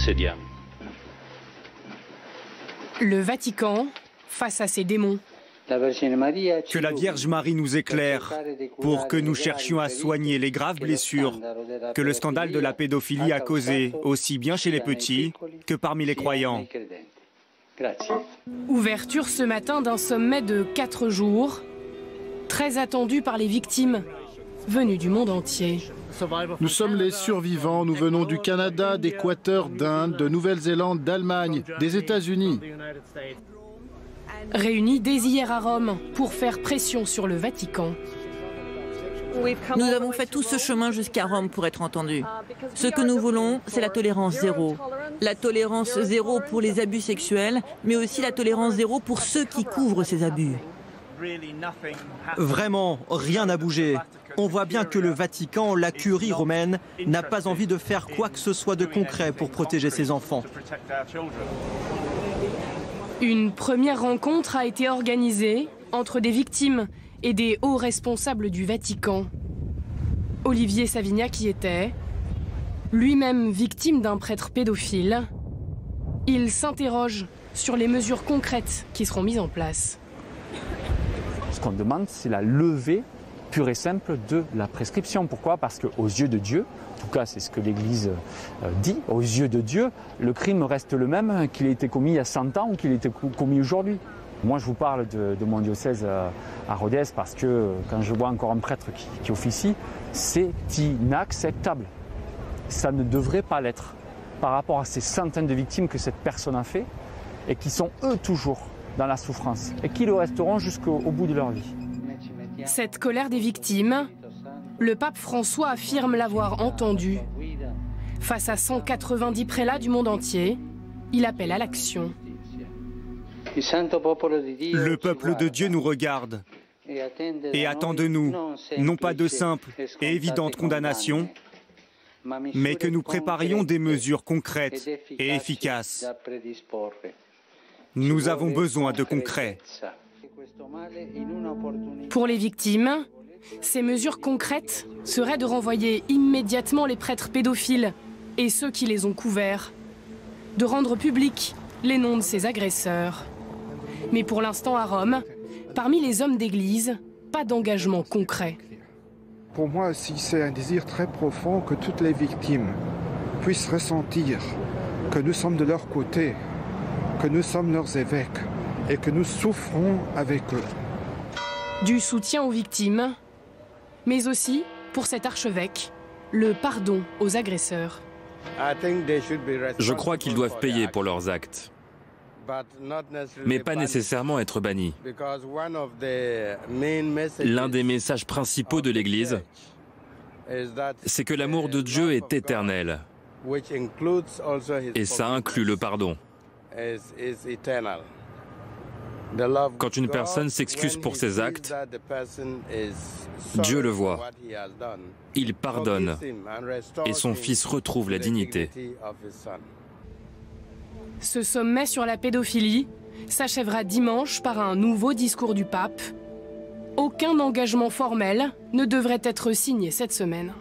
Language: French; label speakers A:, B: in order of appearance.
A: Sediamo.
B: Le Vatican face à ses démons.
C: Que la Vierge Marie nous éclaire pour que nous cherchions à soigner les graves blessures que le scandale de la pédophilie a causées, aussi bien chez les petits que parmi les croyants.
B: Ouverture ce matin d'un sommet de 4 jours, très attendu par les victimes venues du monde entier.
D: Nous sommes les survivants, nous venons du Canada, d'Équateur, d'Inde, de Nouvelle-Zélande, d'Allemagne, des États-Unis.
B: Réunis dès hier à Rome pour faire pression sur le Vatican.
E: Nous avons fait tout ce chemin jusqu'à Rome pour être entendus. Ce que nous voulons, c'est la tolérance zéro. La tolérance zéro pour les abus sexuels, mais aussi la tolérance zéro pour ceux qui couvrent ces abus.
F: Vraiment, rien n'a bougé. On voit bien que le Vatican, la curie romaine, n'a pas envie de faire quoi que ce soit de concret pour protéger ses enfants.
B: Une première rencontre a été organisée entre des victimes et des hauts responsables du Vatican. Olivier Savignac y était, lui-même victime d'un prêtre pédophile. Il s'interroge sur les mesures concrètes qui seront mises en place.
G: Ce qu'on demande, c'est la levée pure et simple de la prescription. Pourquoi? Parce qu'aux yeux de Dieu, en tout cas c'est ce que l'Église dit, aux yeux de Dieu, le crime reste le même qu'il ait été commis il y a 100 ans ou qu'il ait été commis aujourd'hui. Moi je vous parle de mon diocèse à Rodez parce que quand je vois encore un prêtre qui officie, c'est inacceptable. Ça ne devrait pas l'être par rapport à ces centaines de victimes que cette personne a fait et qui sont eux toujours dans la souffrance et qui le resteront jusqu'au bout de leur vie.
B: Cette colère des victimes, le pape François affirme l'avoir entendue. Face à 190 prélats du monde entier, il appelle à l'action.
C: Le peuple de Dieu nous regarde et attend de nous, non pas de simples et évidentes condamnations, mais que nous préparions des mesures concrètes et efficaces. Nous avons besoin de concret.
B: Pour les victimes, ces mesures concrètes seraient de renvoyer immédiatement les prêtres pédophiles et ceux qui les ont couverts, de rendre publics les noms de ces agresseurs. Mais pour l'instant à Rome, parmi les hommes d'église, pas d'engagement concret.
H: Pour moi aussi, c'est un désir très profond que toutes les victimes puissent ressentir que nous sommes de leur côté, que nous sommes leurs évêques et que nous souffrons avec eux.
B: Du soutien aux victimes, mais aussi, pour cet archevêque, le pardon aux agresseurs.
I: Je crois qu'ils doivent payer pour leurs actes, mais pas nécessairement être bannis. L'un des messages principaux de l'Église, c'est que l'amour de Dieu est éternel, et ça inclut le pardon. Quand une personne s'excuse pour ses actes, Dieu le voit. Il pardonne et son fils retrouve la dignité.
B: Ce sommet sur la pédophilie s'achèvera dimanche par un nouveau discours du pape. Aucun engagement formel ne devrait être signé cette semaine.